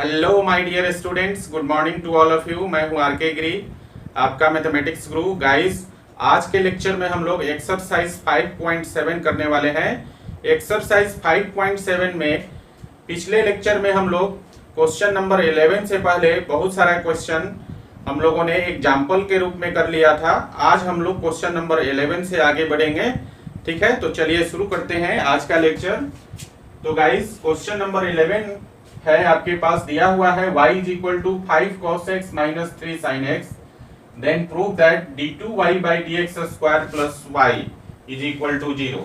Hello my dear students, good morning to all of you. मैं हूं R K. गिरी, आपका mathematics गुरु। Guys, आज के लेक्चर में हम लोग एक्सरसाइज 5.7 करने वाले हैं। एक्सरसाइज 5.7 में पिछले लेक्चर में हम लोग क्वेश्चन नंबर 11 से पहले बहुत सारा क्वेश्चन हम लोगों ने एग्जाम्पल के रूप में कर लिया था। आज हम लोग क्वेश्चन नंबर 11 से आगे बढ़ेंगे, ठीक है। तो चलिए शुरू करते हैं आज का लेक्चर। तो गाइस, क्वेश्चन नंबर 11 है, आपके पास दिया हुआ है y is equal to 5 cos x माइनस 3 sin x, then prove that d2y by dx square plus y is equal to 0।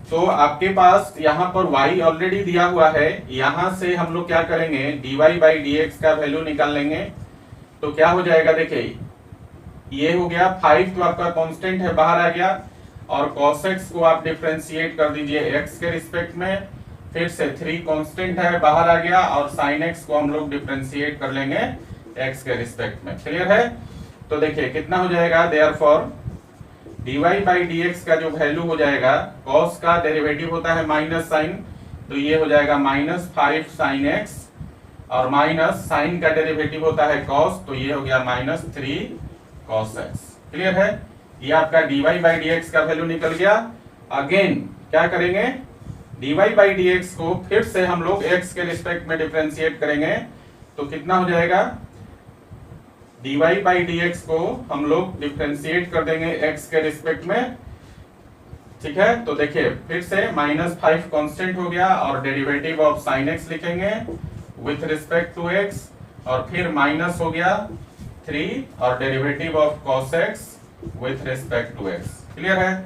तो आपके पास यहाँ पर y ऑलरेडी दिया हुआ है, यहाँ से हम लोग क्या करेंगे, dy by dx का वैल्यू निकाल लेंगे। तो क्या हो जाएगा, देखिए ये हो गया 5 तो आपका कांस्टेंट है, बाहर आ गया, और cos x को आप डिफरेंशिएट कर दीजिए x के रिस्पेक्ट में, फिर से 3 कांस्टेंट है, बाहर आ गया, और sin x को हम लोग डिफरेंशिएट कर लेंगे x के रिस्पेक्ट में। क्लियर है? तो देखिए कितना हो जाएगा, देयरफॉर dy by dx का जो वैल्यू हो जाएगा, cos का डेरिवेटिव होता है माइनस sin, तो ये हो जाएगा माइनस 5 sin x, और माइनस sin का डेरिवेटिव होता है cos, तो ये हो गया माइनस 3 cos x। क्लियर है? ये आपका dy by dx का वैल्यू निकल गया। अगेन क्या करेंगे, dy by dx को फिर से हम लोग x के रिस्पेक्ट में डिफरेंशिएट करेंगे, तो कितना हो जाएगा, dy by dx को हम लोग डिफरेंशिएट कर देंगे x के रिस्पेक्ट में, ठीक है। तो देखिए फिर से माइनस 5 कांस्टेंट हो गया, और डेरिवेटिव ऑफ sin x लिखेंगे विथ रिस्पेक्ट टू x, और फिर माइनस हो गया 3 और derivative of cos x with respect to x। Clear है?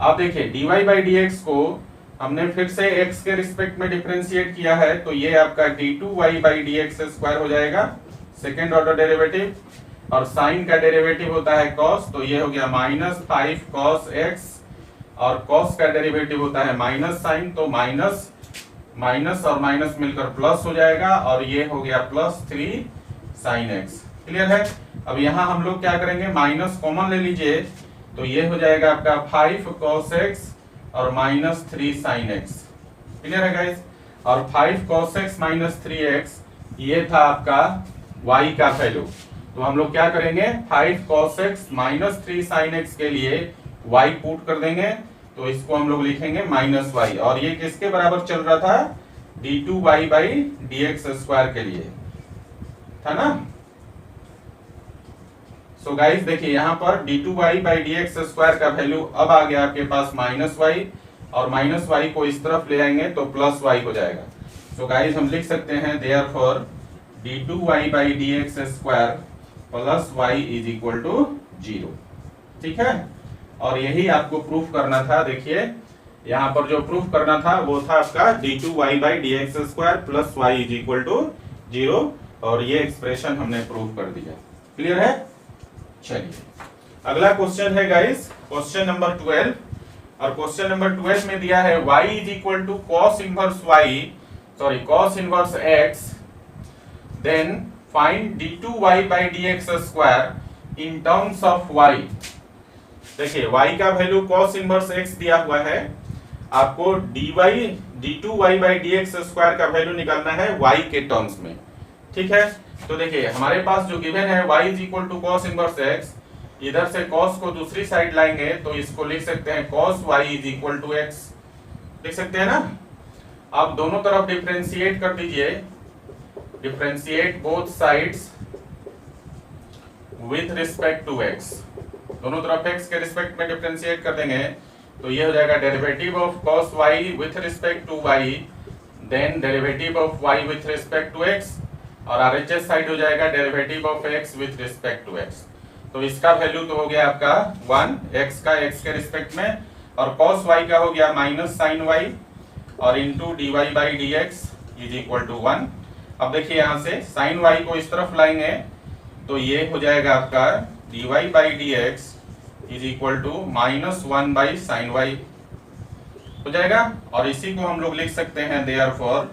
आप देखिए dy by dx को हमने फिर से x के रिस्पेक्ट में डिफरेंशिएट किया है, तो ये आपका d2y by dx स्क्वायर हो जाएगा, सेकेंड ऑर्डर डेरिवेटिव, और sin का डेरिवेटिव होता है cos, तो ये हो गया माइनस 5 cos x, और cos का डेरिवेटिव होता है माइनस sin, तो माइनस माइनस और माइनस मिलकर प्लस हो जाएगा, और ये हो गया प्लस 3 sin x। क्लियर है? अब यहाँ हम लोग क्या करेंगे, माइनस कॉमन ले लीजिए, तो ये हो जाएगा आपका 5 cos x और माइनस 3 sin x। क्लियर है गाइस? और 5 cos x माइनस 3x ये था आपका y का वैल्यू। तो हम लोग क्या करेंगे, 5 cos x माइनस 3 sin x के लिए y पुट कर देंगे, तो इसको हम लोग लिखेंगे माइनस y, और ये किसके बराबर चल रहा था, d2y by dx स्क्वायर के लिए था ना। सो गाइस देखिए यहाँ पर d2y by dx स्क्वायर का वैल्यू अब आ गया आपके पास माइनस y, और माइनस y को इस तरफ ले आएंगे तो प्लस y हो जाएगा। सो गाइस हम लिख सकते हैं therefore d2y by dx square plus y is equal to 0। ठीक है? और यही आपको प्रूफ करना था। देखिए यहाँ पर जो प्रूफ करना था वो था आपका d2y by dx square plus y is equal to 0, और ये एक्सप्रेशन हमने प्रूफ कर दिया। क्लियर है? चलिए अगला क्वेश्चन है गाइस, क्वेश्चन नंबर 12, और क्वेश्चन नंबर 12 में दिया है y is equal to cos inverse x, then find d2y by dx square in terms of y। देखिए y का वैल्यू cos इनवर्स x दिया हुआ है, आपको d2y by dx स्क्वायर का वैल्यू निकालना है y के टर्म्स में। ठीक है? तो देखिए हमारे पास जो गिवन है y is equal to cos inverse x, इधर से cos को दूसरी साइड लाएंगे तो इसको लिख सकते हैं cos y is equal to x, लिख सकते हैं ना। अब दोनों तरफ डिफरेंशिएट कर दीजिए, differentiate both sides with respect to x, दोनों तरफ x के रिस्पेक्ट में डिफरेंशिएट कर देंगे, तो ये हो जाएगा derivative of cos y with respect to y, then derivative of y with respect to x, और RHS साइड हो जाएगा derivative of x with respect to x। तो इसका वैल्यू तो हो गया आपका 1, x का x के रिस्पेक्ट में, और cos y का हो गया माइनस sin y, और into dy by dx is equal to 1। अब देखिए यहाँ से sin y को इस तरफ लाएंगे, तो ये हो जाएगा आपका dy by dx is equal to minus 1 by sin y हो जाएगा, और इसी को हम लोग लिख सकते हैं therefore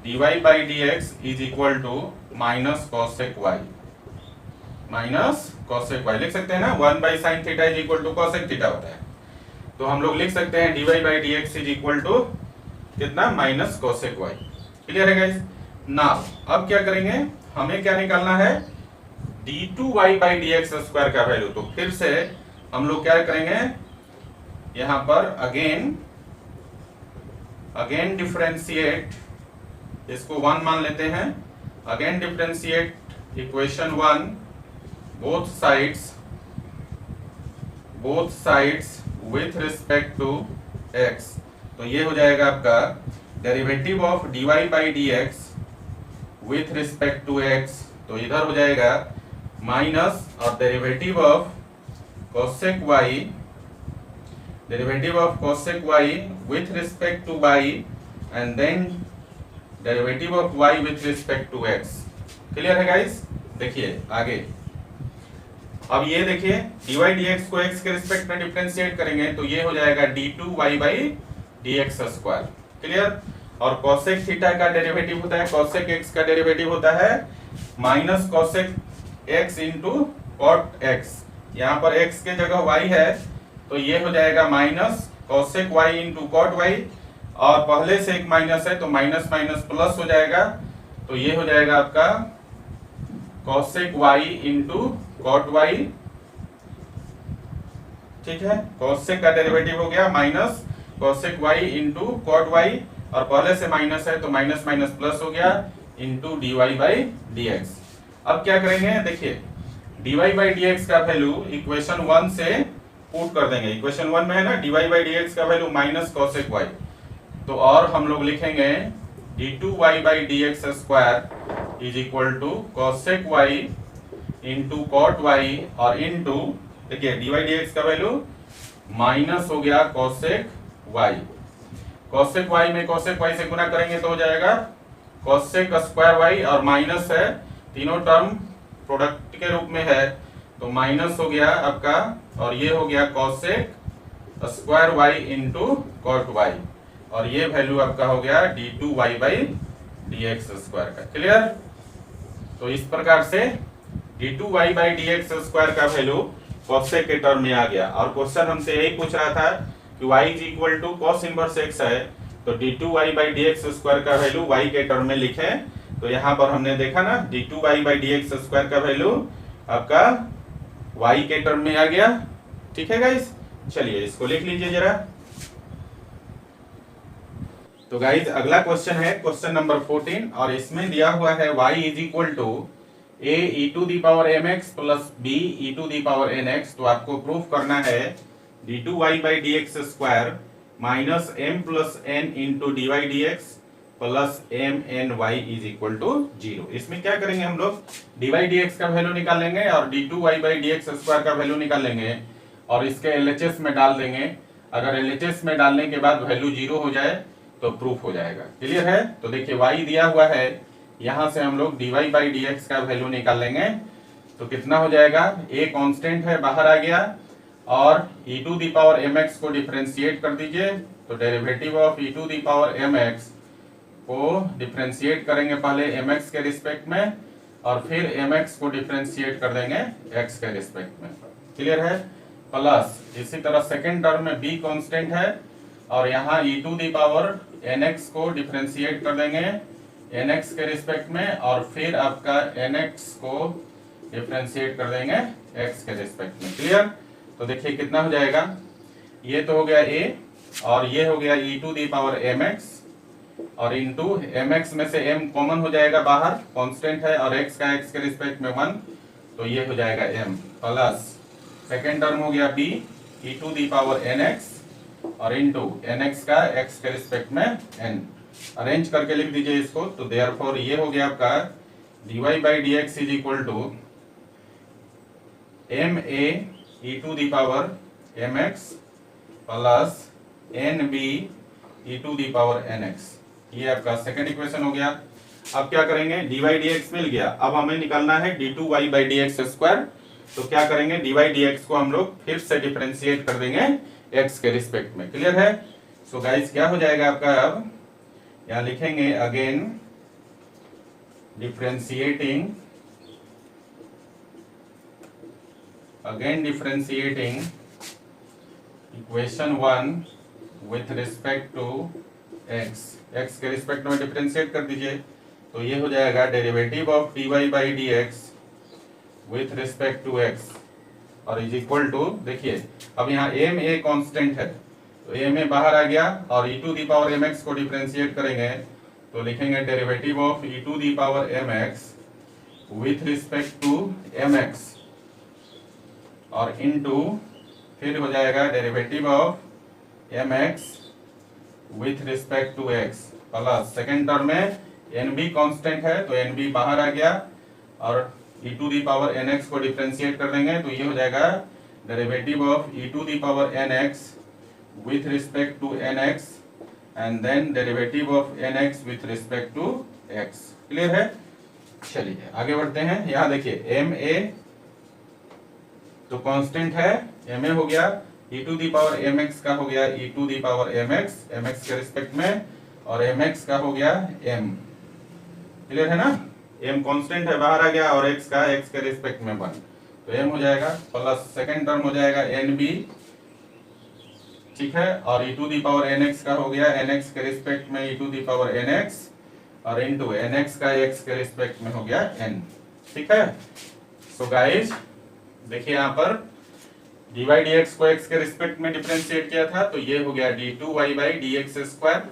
dy by dx is equal to minus cosec y, minus cosec y लिख सकते हैं ना, 1 by sin theta is equal to cosec theta होता है, तो हम लोग लिख सकते हैं dy by dx is equal to कितना, माइनस cosec y। क्लियर है गाइस? नाउ अब क्या करेंगे, हमें क्या निकालना है, d2y by d x square का वैल्यू। तो फिर से हम लोग क्या करेंगे, यहां पर अगेन डिफरेंशिएट, इसको 1 मान लेते हैं। Again differentiate equation 1 both sides with respect to x। तो ये हो जाएगा आपका derivative of dy by d x with respect to x। तो इधर हो जाएगा माइनस, और derivative of cosec y with respect to y and then derivative of y with respect to x। Clear है गाइस? देखिए आगे, अब ये देखिए dy dx को x के रिस्पेक्ट में डिफरेंशिएट करेंगे तो ये हो जाएगा d2y by d x square. Clear? और cosec थीटा का डेरिवेटिव होता है, cosec x का डेरिवेटिव होता है minus cosec x into cot x। यहाँ पर x के जगह y है तो ये हो जाएगा minus cosec y into cot y, और पहले से एक माइनस है तो माइनस माइनस प्लस हो जाएगा, तो ये हो जाएगा आपका cosec y into cot y। ठीक है, cosec का डेरिवेटिव हो गया minus cosec y into cot y, और पहले से माइनस है तो माइनस माइनस प्लस हो गया into dy by d x. अब क्या करेंगे, देखिए dy बाई डी एक्स का वैल्यू इक्वेशन 1 से पुट कर देंगे। इक्वेशन 1 में है ना dy बाई डी एक्स का वैल्यू माइनस cosec y, तो और हम लोग लिखेंगे d2y by d x square is equal to cosec y into cot y, और इंटू देखिए dy बाई डी एक्स का वैल्यू माइनस हो गया cosec y। cosec y में cosec y से गुना करेंगे तो हो जाएगा cosec स्क्वायर y, और माइनस है, तीनों टर्म प्रोडक्ट के रूप में है तो माइनस हो गया आपका, और ये हो गया cosec square y into cot y, और ये वैल्यू आपका हो गया d2y by d x square का। क्लियर? तो इस प्रकार से d2y by d x square का वैल्यू cosec के टर्म में आ गया। और क्वेश्चन हमसे यही पूछ रहा था कि y is equal to cos inverse x है, तो d2y by d x square का वैल्यू y के टर्म में लिखें। तो यहाँ पर हमने देखा ना d2y by d x square का वैल्यू आपका y के टर्म में आ गया। ठीक है गाइस, चलिए इसको लिख लीजिए जरा। तो गाइस अगला क्वेश्चन है क्वेश्चन नंबर 14, और इसमें दिया हुआ है y is equal to a e to the power mx plus b e to the power nx। तो आपको प्रूफ करना है d2y by d x square minus m plus n into d y d x plus m n y is equal to 0। इसमें क्या करेंगे हम लोग, d y d x का वैल्यू निकाल लेंगे और d2y by d x square का वैल्यू निकाल लेंगे और इसके LHS में डाल देंगे। अगर LHS में डालने के बाद वैल्यू 0 हो जाए तो प्रूफ हो जाएगा। क्लियर है? तो देखिए y दिया हुआ है, यहां से हम लोग dy बाई डी एक्स का वैल्यू निकाल लेंगे तो कितना हो जाएगा, a कांस्टेंट है बाहर आ गया, और e to the power mx को डिफरेंशिएट कर दीजिए। तो derivative of e to the power mx को डिफरेंशिएट करेंगे पहले mx के रिस्पेक्ट में, और फिर mx को डिफरेंशिएट कर देंगे x के रिस्पेक्ट में। क्लियर है? प्लस इसी तरह सेकेंड टर्म में b कांस्टेंट है, और यहाँ e to the power nx को डिफरेंशिएट कर देंगे nx के रिस्पेक्ट में, और फिर आपका nx को डिफरेंशिएट कर देंगे x के रिस्पेक्ट में। क्लियर? तो देखिए कितना हो जाएगा, ये तो हो गया a, और ये हो गया e to the power mx, और इंटू mx में से m कॉमन हो जाएगा बाहर, कांस्टेंट है, और x का x के रिस्पेक्ट में 1, तो ये हो जाएगा m, प्लस सेकेंड टर्म हो गया b e to the power nx, और इंटू nx का x के रिस्पेक्ट में n। अरेंज करके लिख दीजिए इसको। तो देयरफॉर ये हो गया आपका dy by d x is equal to ma e to the power mx plus nb e to the power nx। ये आपका सेकंड इक्वेशन हो गया। अब क्या करेंगे, dy dx मिल गया, अब हमें निकालना है d2y by d x square. तो क्या करेंगे, dy dx को हम लोग फिर से डिफरेंशिएट कर देंगे x के रिस्पेक्ट में। क्लियर है? सो गाइस क्या हो जाएगा आपका, अब यहाँ लिखेंगे again differentiating equation 1 with respect to x। x के रिस्पेक्ट में डिफरेंशिएट कर दीजिए। तो ये हो जाएगा derivative of dy by d x with respect to x और इज इक्वल टू, देखिए अब यहाँ एम ए कॉन्स्टेंट है तो एम ए बाहर आ गया और e to the power mx को डिफरेंशिएट करेंगे तो लिखेंगे derivative of e to the power mx with respect to mx और इनटू फिर हो जाएगा derivative of mx with respect to x plus second term में nb कांस्टेंट है तो nb बाहर आ गया और e to the power nx को डिफरेंशिएट कर देंगे तो ये हो जाएगा derivative of e to the power nx with respect to nx and then derivative of nx with respect to x। Clear है? चलिए आगे बढ़ते हैं। यहाँ देखिए एम ए तो कांस्टेंट है, एम ए हो गया, e to the power mx का हो गया e to the power mx के रिस्पेक्ट में और mx का हो गया m। क्लियर है ना? m कांस्टेंट है, बाहर आ गया और x का x के रिस्पेक्ट में 1 तो m हो जाएगा प्लस सेकंड टर्म हो जाएगा nb, ठीक है, और e to the power nx का हो गया nx के रिस्पेक्ट में e to the power nx और इनटू nx का x के रिस्पेक्ट में हो गया n। ठीक है, सो गाइस देखिए यहाँ पर dy dx को x के रिस्पेक्ट में डिफरेंशिएट किया था तो ये हो गया d2y बाई dx स्क्वायर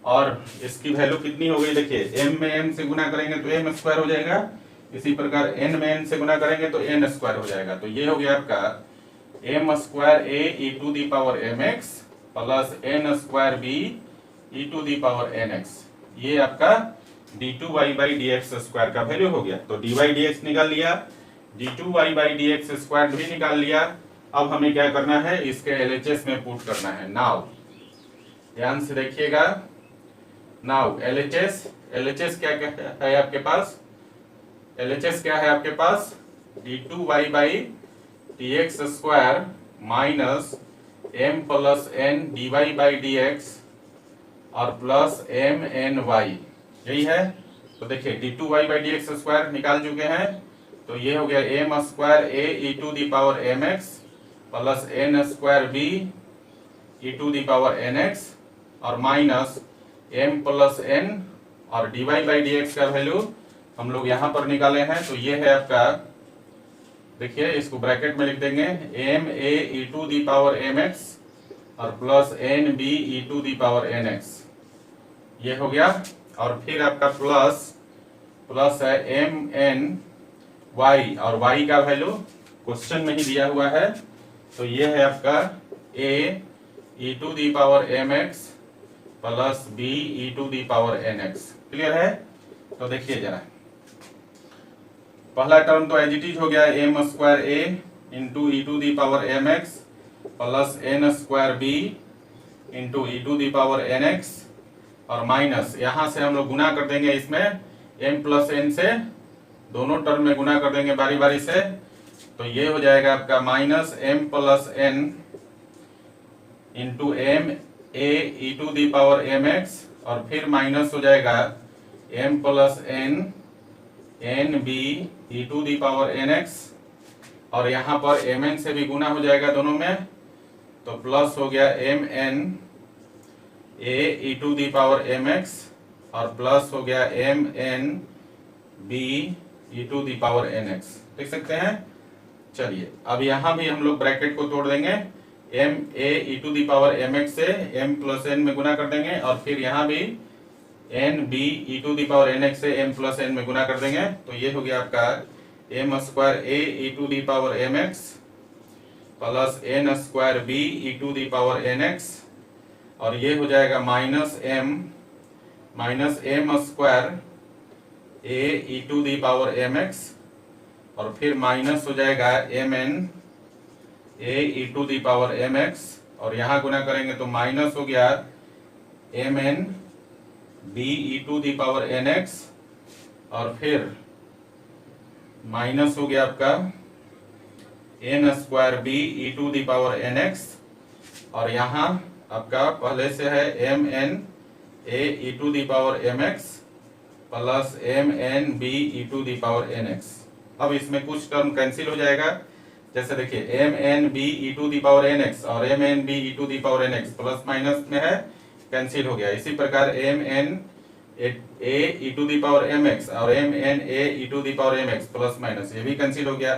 और इसकी वैल्यू कितनी हो गई, देखिए m में m से गुना करेंगे तो m स्क्वायर हो जाएगा, इसी प्रकार n में n से गुना करेंगे तो n स्क्वायर हो जाएगा तो ये हो गया आपका m square a e to the power mx plus n square b e to the power nx, ये आपका d2y बाई dx स्क्वायर का वैल्यू हो गया। तो dy dx निकाल लिया, d2y बाई dx स्क्वायर भी निकाल लिया। अब हमें क्या करना है, इसके LHS में पुट करना है। नाउ ध्यान से देखिएगा, नाउ LHS क्या है आपके पास, LHS क्या है आपके पास, d2y by dx square minus m plus n dy by dx और प्लस m n y, यही है। तो देखिए d2y बाई dx स्क्वायर निकाल चुके हैं तो ये हो गया m square a e to the power mx plus n square b e to the power nx और माइनस m प्लस n और dy बाई dx का वैल्यू हम लोग यहाँ पर निकाले हैं तो ये है आपका, देखिए इसको ब्रैकेट में लिख देंगे m a e to the power mx और plus n b e to the power nx, ये हो गया। और फिर आपका प्लस है m n y और y का वैल्यू क्वेश्चन में ही दिया हुआ है तो ये है आपका a e to the power mx plus b e to the power nx। Clear है? तो देखिए जरा, पहला टर्म तो एज इट इज हो गया m square a into e to the power mx plus n square b into e to the power nx और minus यहाँ से हम लोग गुना कर देंगे, इसमें m प्लस n से दोनों टर्म में गुना कर देंगे बारी बारी से तो ये हो जाएगा आपका minus m plus n into m a e to the power mx और फिर माइनस हो जाएगा m plus n n b e to the power nx और यहाँ पर mn से भी गुना हो जाएगा दोनों में तो प्लस हो गया mn a e to the power mx और प्लस हो गया mn b e to the power nx, देख सकते हैं। चलिए अब यहाँ भी हम लोग ब्रैकेट को तोड़ देंगे, m a e to the power mx से m प्लस n में गुना कर देंगे और फिर यहाँ भी n b e to the power nx से m प्लस n में गुना कर देंगे तो ये हो गया आपका m square a e to the power mx plus n square b e to the power nx और ये हो जाएगा minus m square a e to the power mx और फिर माइनस हो जाएगा mn a e to the power mx और यहाँ गुना करेंगे तो माइनस हो गया mn b e to the power nx और फिर माइनस हो गया आपका n square b e to the power nx और यहाँ आपका पहले से है mn a e to the power mx plus mn b e to the power nx। अब इसमें कुछ टर्म कैंसिल हो जाएगा, जैसे देखिए mn b e to the power nx और mn b e to the power nx plus minus में है कैंसिल हो गया, इसी प्रकार mn a e to the power m x और m n a e to the power m x plus minus, ये भी कैंसिल हो गया।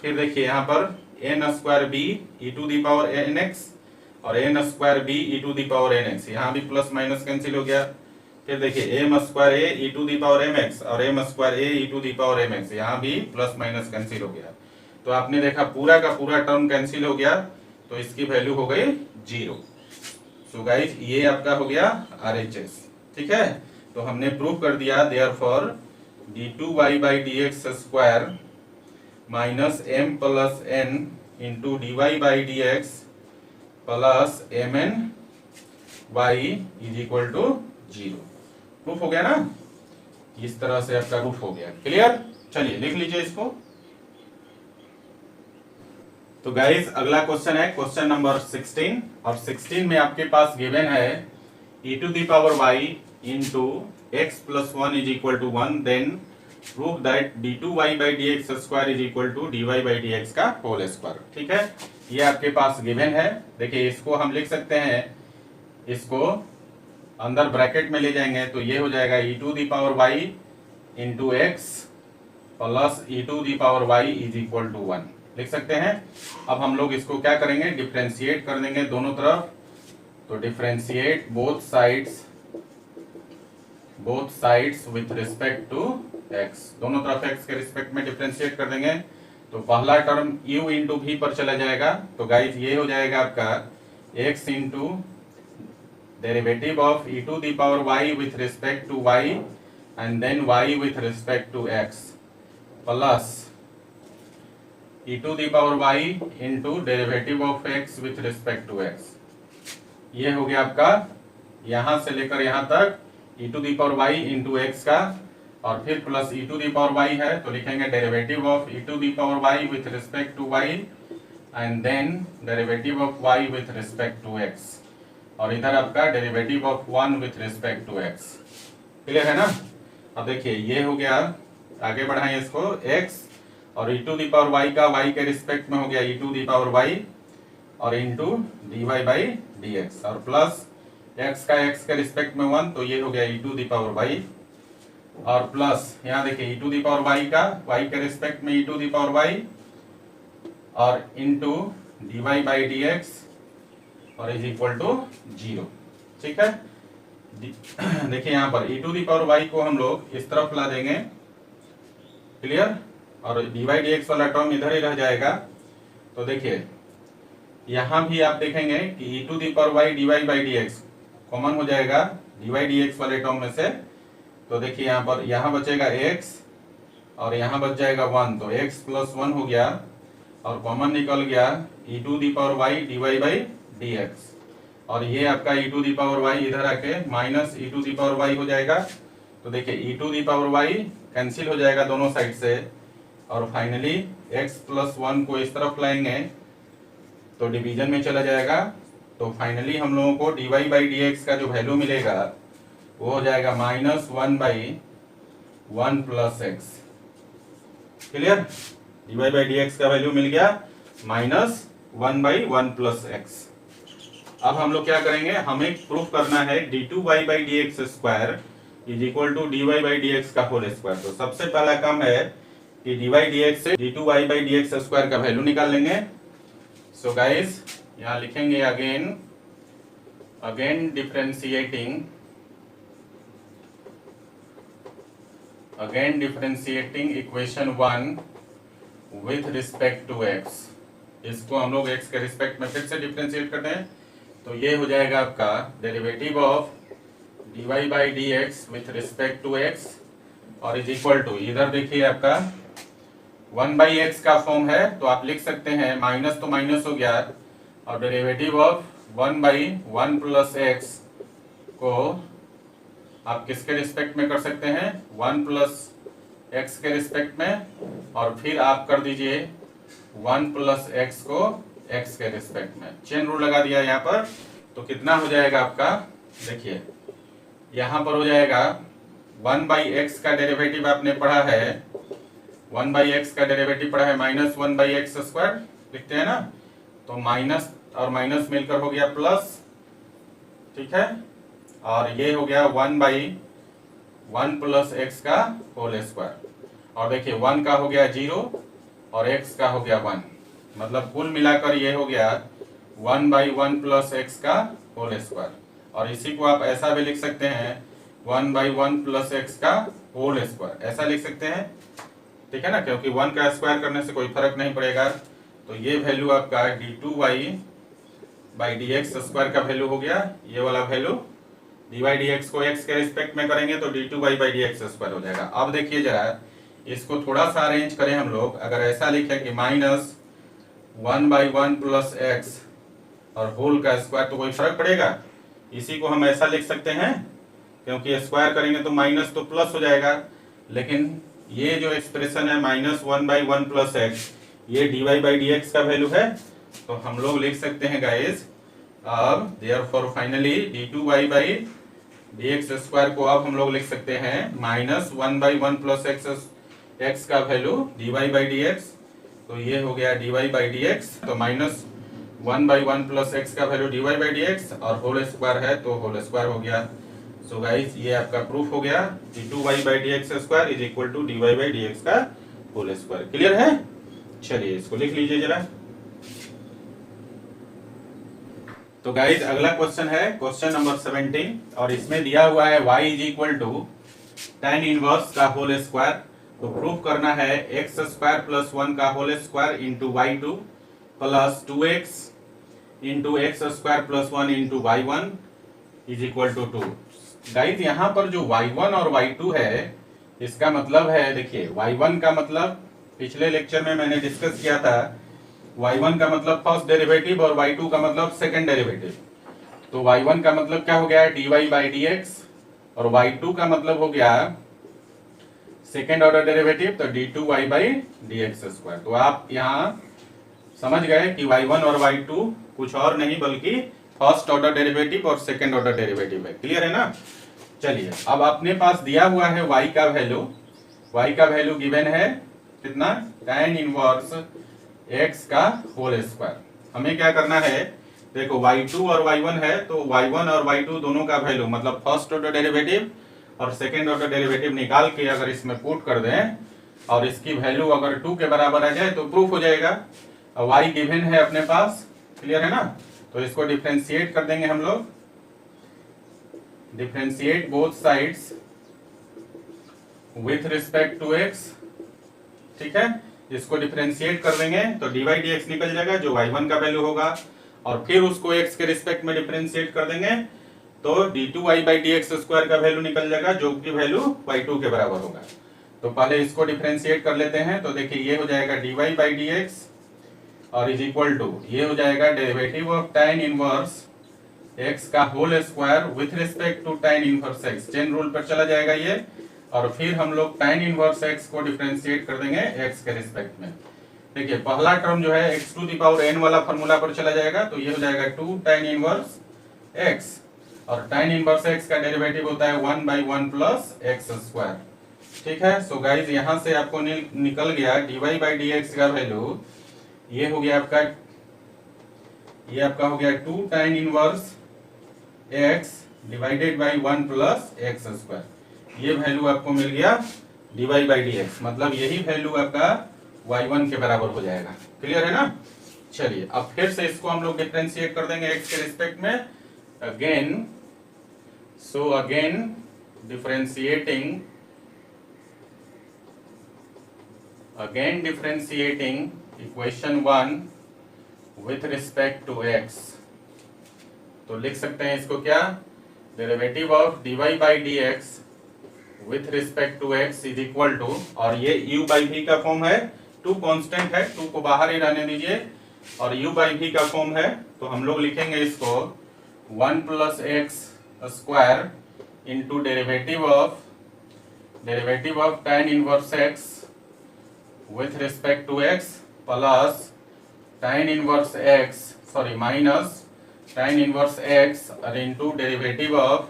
फिर देखिए यहाँ पर n square b e to the power n x और n square b e to the power n x, यहाँ भी प्लस माइनस कैंसिल हो गया। फिर देखिए m square a e to the power m x और m square a e to the power m x, यहाँ भी प्लस माइनस कैंसिल हो गया। तो आपने देखा पूरा का पूरा टर्म कैंसिल हो गया, तो इसकी वैल्यू हो गई 0। सो गाइज ये आपका हो गया RHS, ठीक है। तो हमने प्रूव कर दिया therefore d2y/dx² minus m plus n into dy/dx plus mn y is equal to 0। Proof हो गया ना, इस तरह से आपका प्रूफ हो गया। क्लियर, चलिए लिख लीजिए इसको। तो गाइस अगला क्वेश्चन है क्वेश्चन नंबर 16, और 16 में आपके पास गिवन है e to the power y into x plus 1 is equal to 1, then prove that d2y/dx² is equal to dy/dx का होल स्क्वायर। ठीक है, ये आपके पास गिवन है। देखिए इसको हम लिख सकते हैं, इसको अंदर ब्रैकेट में ले जाएंगे तो ये हो जाएगा e to the power y into x plus e to the power y is equal to 1 लिख सकते हैं। अब हम लोग इसको क्या करेंगे, डिफरेंशिएट कर देंगे दोनों तरफ। तो differentiate both sides with respect to x, दोनों तरफ x के रिस्पेक्ट में डिफरेंशिएट कर देंगे। तो पहला टर्म u इंटू v पर चला जाएगा। तो गाइज ये हो जाएगा आपका x into derivative of e to the power y with respect to y and then y with respect to x plus e to the power y into derivative of x with respect to x। ये हो गया आपका यहां से लेकर यहां तक e to the power y into x का, और फिर plus e to the power y है तो लिखेंगे derivative of e to the power y with respect to y and then derivative of y with respect to x, और इधर आपका derivative of 1 with respect to x। Clear है ना। अब देखिए ये हो गया, आगे बढ़ाएं इसको, x और e to the power y का y के रिस्पेक्ट में हो गया e to the power y और इंटू dy/dx, और प्लस x का x के रिस्पेक्ट में 1 तो ये हो गया e to the power y, और प्लस यहाँ देखिए e to the power y का y के रिस्पेक्ट में e to the power y और इंटू dy/dx और इज इक्वल टू 0। ठीक है, देखिए यहाँ पर e to the power y को हम लोग इस तरफ ला देंगे। क्लियर, और dy/dx वाला टर्म इधर ही रह जाएगा। तो देखिए यहाँ भी आप देखेंगे कि e to the power y dy/dx common हो जाएगा dy/dx वाले टर्म में से। तो देखिए यहाँ पर यहाँ बचेगा x और यहाँ बच जाएगा 1, तो x प्लस 1 हो गया और कॉमन निकल गया e to the power y dy/dx, और ये आपका e to the power y इधर आके minus e to the power y हो जाएगा। तो देखिए e to the power y cancel हो जाएगा दोनों साइड से, और फाइनली x प्लस 1 को इस तरफ लाएंगे तो डिवीजन में चला जाएगा। तो फाइनली हम लोगों को dy/dx का जो वैल्यू मिलेगा वो हो जाएगा -1/1 प्लस x। क्लियर, dy/dx का वैल्यू मिल गया -1/1 प्लस x। अब हम लोग क्या करेंगे, हमें प्रूफ करना है d2y/dx² is equal to dy/dx का होल स्क्वायर। तो सबसे पहला काम है कि dy/dx से d2y/dx² का वैल्यू निकाल लेंगे। सो गाइस यहाँ लिखेंगे again differentiating equation 1 with respect to x। इसको हम लोग x के रिस्पेक्ट में फिर से डिफरेंशिएट करते हैं। तो ये हो जाएगा आपका derivative of dy/dx with respect to x और इज इक्वल टू, इधर देखिए आपका 1/x का फॉर्म है तो आप लिख सकते हैं, माइनस तो माइनस हो गया, और डेरिवेटिव ऑफ 1/1 प्लस x को आप किसके रिस्पेक्ट में कर सकते हैं, 1 प्लस x के रिस्पेक्ट में, और फिर आप कर दीजिए 1 प्लस x को x के रिस्पेक्ट में। चेन रूल लगा दिया यहाँ पर। तो कितना हो जाएगा आपका, देखिए यहाँ पर हो जाएगा 1/x का डेरिवेटिव आपने पढ़ा है, 1/x का डेरिवेटिव पढ़ा है -1/x², लिखते हैं ना। तो माइनस और माइनस मिलकर हो गया प्लस, ठीक है, और ये हो गया 1/, 1 प्लस एक्स का होल स्क्वायर, और देखिए 1 का हो गया 0 और x का हो गया 1, मतलब कुल मिलाकर ये हो गया 1/1 प्लस एक्स का होल स्क्वायर। और इसी को आप ऐसा भी लिख सकते हैं 1/1 प्लस एक्स का होल स्क्वायर, ऐसा लिख सकते हैं, ठीक है ना, क्योंकि 1 का स्क्वायर करने से कोई फर्क नहीं पड़ेगा। तो ये वैल्यू आपका d2y/dx स्क्वायर का वैल्यू हो गया, ये वाला वैल्यू। dy/dx को x के रिस्पेक्ट में करेंगे तो d2y/dx स्क्वायर हो जाएगा। अब देखिए जरा इसको थोड़ा सा अरेंज करें हम लोग, अगर ऐसा लिखें कि -1/1 प्लस एक्स और होल का स्क्वायर, तो कोई फर्क पड़ेगा? इसी को हम ऐसा लिख सकते हैं, क्योंकि स्क्वायर करेंगे तो माइनस तो प्लस हो जाएगा, लेकिन ये जो एक्सप्रेशन है -1/1 प्लस एक्स, ये dy/dx का वैल्यू है, तो हम लोग लिख सकते हैं गाइस, अब देयरफॉर फाइनली d2y/dx स्क्वायर को अब हम लोग लिख सकते हैं -1/1 प्लस एक्स का वैल्यू dy/dx, तो ये हो गया dy/dx, तो -1/1 प्लस एक्स का वैल्यू dy/dx, और होल स्क्वायर है तो होल स्क्वायर हो गया। सो गाइस ये आपका प्रूफ हो गया, d2y/dx square is equal to dy/dx का होल स्क्वायर। क्लियर है? चलिए इसको लिख लीजिए जरा। तो गाइस अगला क्वेश्चन है क्वेश्चन नंबर 17, और इसमें दिया हुआ है y is equal to tan inverse का होल स्क्वायर। तो प्रूफ करना है x स्क्वायर प्लस 1 का whole square into y2 plus 2x into x square plus 1 into y1 is equal to 2। Guys यहाँ पर जो y1 और y2 है, इसका मतलब है, देखिए y1 का मतलब पिछले लेक्चर में मैंने डिस्कस किया था, y1 का मतलब फर्स्ट डेरिवेटिव और y2 का मतलब सेकंड डेरिवेटिव। तो y1 का मतलब क्या हो गया dy/dx, और y2 का मतलब हो गया सेकेंड ऑर्डर डेरिवेटिव, तो d2y/dx स्क्वायर। तो आप यहाँ समझ गए कि y1 और y2 कुछ और नहीं बल्कि फर्स्ट ऑर्डर डेरिवेटिव और सेकेंड ऑर्डर डेरिवेटिव है। क्लियर है ना? चलिए अब अपने पास दिया हुआ है y का वैल्यू गिवन है कितना, tan इनवर्स x का होल स्क्वायर। हमें क्या करना है, देखो y2 और y1 है, तो y1 और y2 दोनों का वैल्यू मतलब फर्स्ट ऑर्डर डेरिवेटिव और सेकेंड ऑर्डर डेरिवेटिव निकाल के अगर इसमें पुट कर दें और इसकी वैल्यू अगर 2 के बराबर आ जाए तो प्रूफ हो जाएगा। y गिवन है अपने पास, क्लियर है ना? तो इसको डिफरेंशिएट कर देंगे हम लोग, differentiate both sides with respect to x, ठीक है। इसको डिफरेंशिएट कर देंगे तो dy/dx निकल जाएगा जो y1 का वैल्यू होगा, और फिर उसको x के रिस्पेक्ट में डिफरेंशिएट कर देंगे तो d2y/dx स्क्वायर का वैल्यू निकल जाएगा जो कि वैल्यू y2 के बराबर होगा। तो पहले इसको डिफरेंशिएट कर लेते हैं, तो देखिए ये हो जाएगा dy/dx और इज इक्वल टू ये हो जाएगा derivative of tan inverse x का whole square with respect to tan inverse x, chain rule पर चला जाएगा ये, और फिर हम लोग tan इनवर्स x को डिफरेंशिएट कर देंगे x के रिस्पेक्ट में। देखिए पहला टर्म जो है x to the power n वाला फार्मूला पर चला जाएगा, तो ये हो जाएगा 2 tan इनवर्स x, और tan इनवर्स x का डेरिवेटिव होता है 1/1 प्लस x स्क्वायर, ठीक है। सो गाइस यहाँ से आपको निकल गया dy/dx का वैल्यू, ये हो गया आपका, ये आपका हो गया 2 tan inverse x divided by 1 plus x square, ये वैल्यू आपको मिल गया dy/dx, मतलब यही वैल्यू आपका y1 के बराबर हो जाएगा। क्लियर है ना? चलिए अब फिर से इसको हम लोग डिफरेंशिएट कर देंगे x के रिस्पेक्ट में again. So again differentiating equation 1 with respect to x, तो लिख सकते हैं इसको क्या, derivative of dy/dx with respect to x is equal to, और ये u/v का फॉर्म है, 2 कांस्टेंट है, 2 को बाहर ही रहने दीजिए, और u/v का फॉर्म है, तो हम लोग लिखेंगे इसको 1 plus x square into derivative of tan inverse x with respect to x plus tan inverse x, sorry minus tan inverse x और into derivative of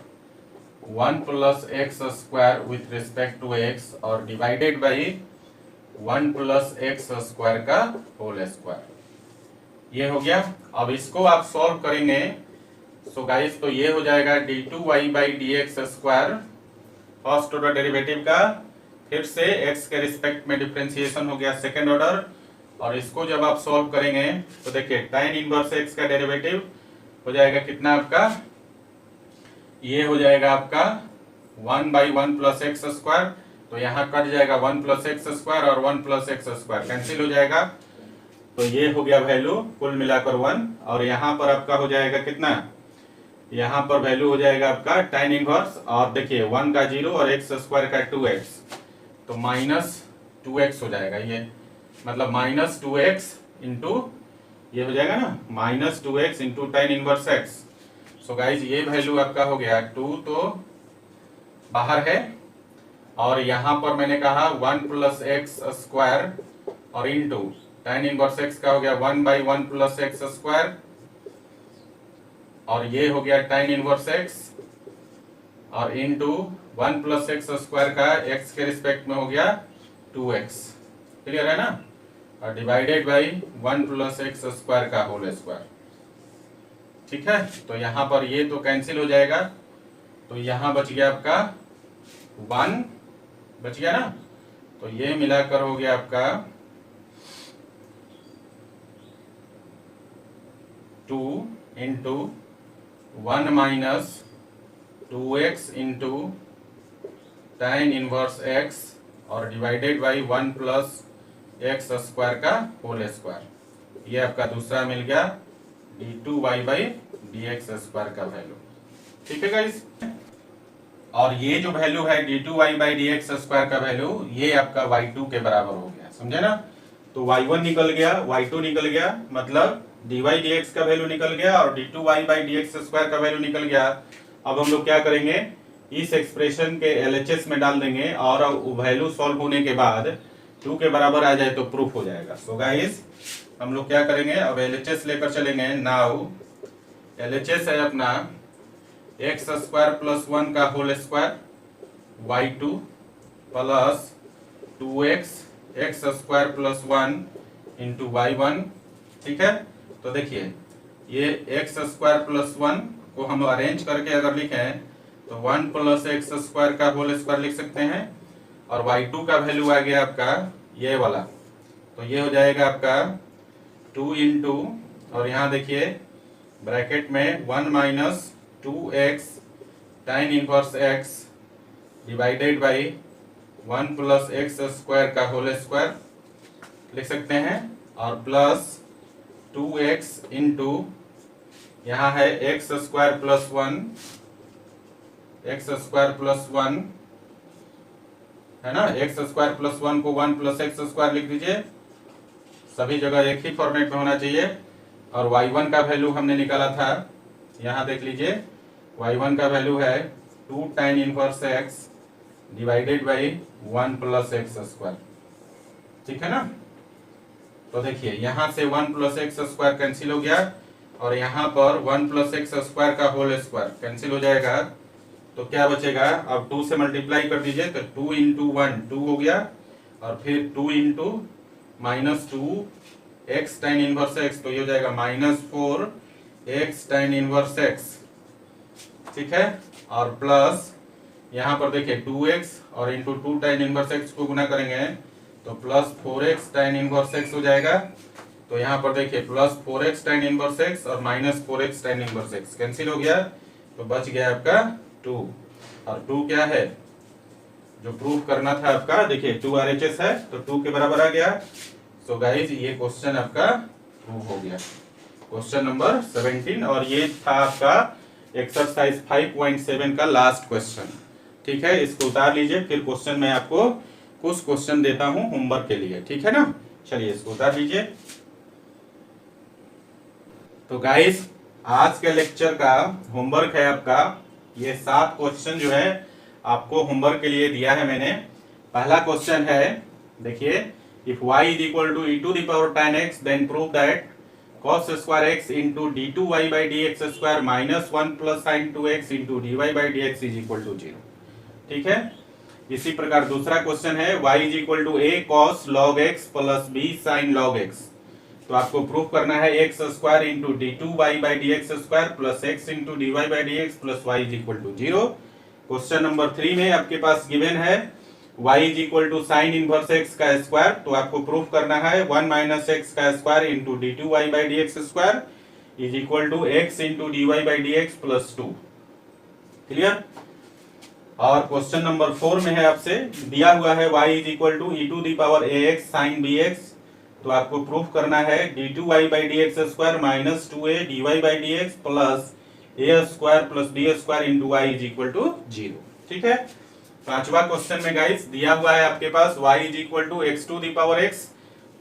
1 plus x square with respect to x और divided by 1 plus x square का whole square. ये हो गया। अब इसको आप solve करेंगे, सो गाइस तो ये हो जाएगा d2y/dx square first order derivative का फिर से x के रिस्पेक्ट में डिफरेंशिएशन हो गया सेकेंड ऑर्डर, और इसको जब आप सॉल्व करेंगे तो देखिए tan इनवर्स x का डेरिवेटिव हो जाएगा कितना आपका, ये हो जाएगा आपका 1/1 प्लस एक्स स्क्वायर, तो यहाँ कट जाएगा 1 प्लस एक्स स्क्वायर और 1 प्लस एक्स स्क्वायर कैंसिल हो जाएगा, तो ये हो गया वैल्यू कुल मिलाकर 1, और यहाँ पर आपका हो जाएगा कितना, यहाँ पर वैल्यू हो जाएगा आपका tan इनवर्स, और देखिए 1 का 0 और एक्स स्क्वायर का 2x, तो माइनस 2x हो जाएगा, ये मतलब माइनस 2x इंटू ये हो जाएगा ना minus 2x into tan inverse x। So guys ये वैल्यू आपका हो गया 2 तो बाहर है, और यहाँ पर मैंने कहा 1 प्लस एक्स स्क्वायर और इंटू tan इनवर्स x का हो गया 1/1 प्लस एक्स स्क्वायर, और ये हो गया tan इनवर्स x, और इंटू 1 प्लस एक्स स्क्वायर का x के रिस्पेक्ट में हो गया 2x, क्लियर है ना, और divided by 1 plus x square का होल स्क्वायर, ठीक है। तो यहाँ पर ये तो कैंसिल हो जाएगा, तो यहाँ बच गया आपका 1 बच गया ना, तो ये मिलाकर हो गया आपका 2 into 1 minus 2x into tan inverse x और divided by 1 plus x square का होल स्क्वायर, ये आपका दूसरा मिल गया d2y बाई dx स्क्वायर का वैल्यू, ठीक है गाइस। और ये जो वैल्यू है d2y बाई dx स्क्वायर का वैल्यू ये आपका y2 के बराबर हो गया, समझे ना, तो y1 निकल गया y2 निकल गया, मतलब dy dx का वैल्यू निकल गया और d2y बाई dx स्क्वायर का वैल्यू निकल गया। अब हम लोग क्या करेंगे, इस एक्सप्रेशन के LHS में डाल देंगे, और वैल्यू सॉल्व होने के बाद 2 के बराबर आ जाए तो प्रूफ हो जाएगा। सो गाइस हम लोग क्या करेंगे, अब LHS लेकर चलेंगे। नाउ LHS है अपना एक्स स्क्वायर प्लस 1 का whole square y2 plus 2x x square plus 1 into y1, ठीक है। तो देखिए ये एक्स स्क्वायर प्लस 1 को हम अरेंज करके अगर लिखें तो 1 प्लस एक्स स्क्वायर का होल स्क्वायर लिख सकते हैं, और y2 का वैल्यू आ गया आपका ये वाला, तो ये हो जाएगा आपका 2 इंटू, और यहाँ देखिए ब्रैकेट में 1 minus 2x tan inverse x divided by 1 plus x square का होल स्क्वायर लिख सकते हैं, और प्लस 2x इंटू यहाँ है x square plus 1 x square plus 1 है ना, एक्स स्क्वायर प्लस 1 को 1 प्लस एक्स स्क्वायर लिख दीजिए, सभी जगह एक ही फॉर्मेट में होना चाहिए। और y1 का वैल्यू हमने निकाला था, यहाँ देख लीजिए y1 का वैल्यू है 2 tan inverse x divided by 1 plus x square, ठीक है ना। तो देखिए यहाँ से 1 प्लस एक्स स्क्वायर कैंसिल हो गया, और यहाँ पर 1 प्लस एक्स स्क्वायर का होल स्क्वायर कैंसिल हो जाएगा, तो क्या बचेगा, अब 2 से मल्टीप्लाई कर दीजिए, तो 2 इंटू 1 2 हो गया, और फिर 2 into minus 2 x tan inverse x, तो ये हो जाएगा minus 4 x tan inverse x, ठीक है। और प्लस यहाँ पर देखिए 2x और इंटू 2 tan इनवर्स x को गुना करेंगे तो plus 4x tan inverse x हो जाएगा, तो यहाँ पर देखिए plus 4x tan inverse x और minus 4x tan inverse x cancel हो गया, तो बच गया आपका 2, और 2 क्या है जो प्रूफ करना था आपका, देखिए 2 RHS है तो 2 के बराबर आ गया। सो गाइज ये क्वेश्चन आपका प्रूफ हो गया, क्वेश्चन नंबर 17, और ये था आपका एक्सरसाइज 5.7 का लास्ट क्वेश्चन, ठीक है। इसको उतार लीजिए, फिर क्वेश्चन मैं आपको कुछ क्वेश्चन देता हूं होमवर्क के लिए, ठीक है ना। चलिए इसको उतार लीजिए। तो गाइस आज के लेक्चर का होमवर्क है आपका, ये 7 क्वेश्चन जो है आपको होमवर्क के लिए दिया है मैंने। पहला क्वेश्चन है, देखिए, if y is equal to e to the power tan x then prove that cos square x into d2y by dx square minus 1 plus sin 2x into dy by dx is equal to 0, ठीक है। इसी प्रकार दूसरा question है, y is equal to a cos log x plus b sin log x, तो आपको proof करना है x square into d2y by dx square plus x into dy by dx plus y is equal to 0। Question number 3 में आपके पास given है y is equal to sine inverse x का square, तो आपको प्रूफ करना है 1 माइनस एक्स का square into d two y by d x square is equal to x into d y by d x plus 2। Clear. और question number 4 में है आपसे दिया हुआ है y is equal to e to the power a x sine b x, तो आपको proof करना है d two y by d x square minus 2a d y by d x plus a square plus b square into y is equal to 0। ठीक है। पांचवा question में guys दिया हुआ है आपके पास y is equal to x to the power x,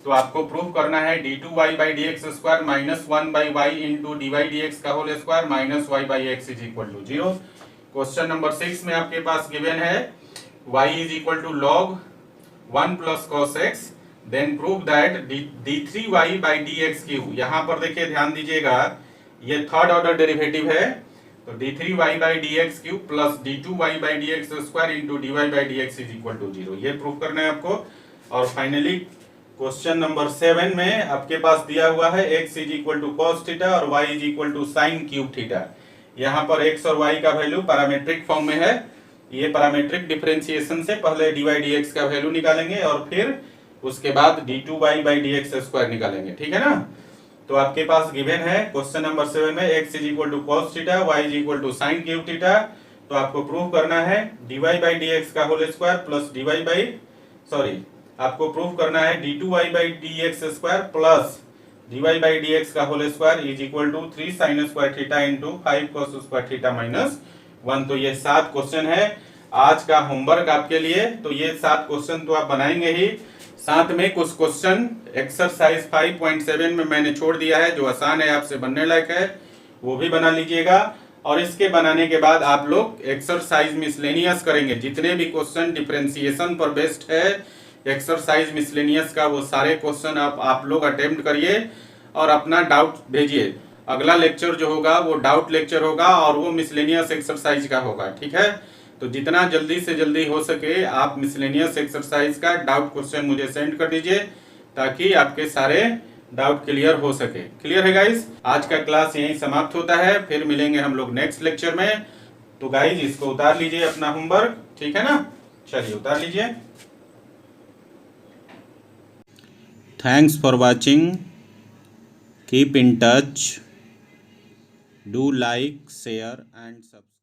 तो आपको प्रूफ करना है d two y by d x square minus 1 by y into d y d x का whole square minus y by x is equal to 0। Question number 6 में आपके पास given है y is equal to log 1 plus cos x, then prove that d3y by dx cube. यहाँ पर देखिए ध्यान दीजिएगा, ये थर्ड ऑर्डर डेरिवेटिव है, तो d3y by dx cube plus d2y by dx square into dy by dx is equal to 0, ये prove करना है आपको। और फाइनली क्वेश्चन नंबर 7 में आपके पास दिया हुआ है x is equal to cos theta और y is equal to sine cube theta. यहाँ पर x और y का वैल्यू पैरामीट्रिक फॉर्म में है, ये पैरामीट्रिक डिफरेंशिएशन से पहले dy dx का वैल्यू निकालेंगे और फिर उसके बाद d2y बाई dx स्क्वायर निकालेंगे। ठीक है ना। तो आपके पास गिवन है क्वेश्चन नंबर 7 में x is equal to cos theta, y is equal to sine cube theta, तो आपको प्रूव करना है dy बाई dx का होल स्क्वायर प्लस आपको प्रूव करना है d2y by dx square plus dy by dx का whole square is equal to 3 sine square theta into 5 cos square theta minus 1। तो ये 7 क्वेश्चन है आज का होमवर्क आपके लिए। तो ये 7 क्वेश्चन तो आप बनाएंगे ही, साथ में कुछ क्वेश्चन एक्सरसाइज 5.7 में मैंने छोड़ दिया है जो आसान है, आपसे बनने लायक है, वो भी बना लीजिएगा। और इसके बनाने के बाद आप लोग एक्सरसाइज मिसलेनियस करेंगे, जितने भी क्वेश्चन डिफरेंशिएशन पर बेस्ड है एक्सरसाइज मिसलेनियस का, वो सारे क्वेश्चन आप लोग अटेम्प्ट करिए और अपना डाउट भेजिए। अगला लेक्चर जो होगा वो डाउट लेक्चर होगा और वो मिसलेनियस एक्सरसाइज का होगा। ठीक है। तो जितना जल्दी से जल्दी हो सके आप मिसलेनियस एक्सरसाइज का डाउट क्वेश्चन मुझे सेंड कर दीजिए ताकि आपके सारे डाउट क्लियर हो सके। क्लियर है गाइस। आज का क्लास यहीं समाप्त होता है, फिर मिलेंगे हम लोग नेक्स्ट लेक्चर में। तो गाइस इसको उतार लीजिए अपना होमवर्क। ठीक है ना, चलिए उतार लीजिए। Thanks for watching, keep in touch, do like share and subscribe.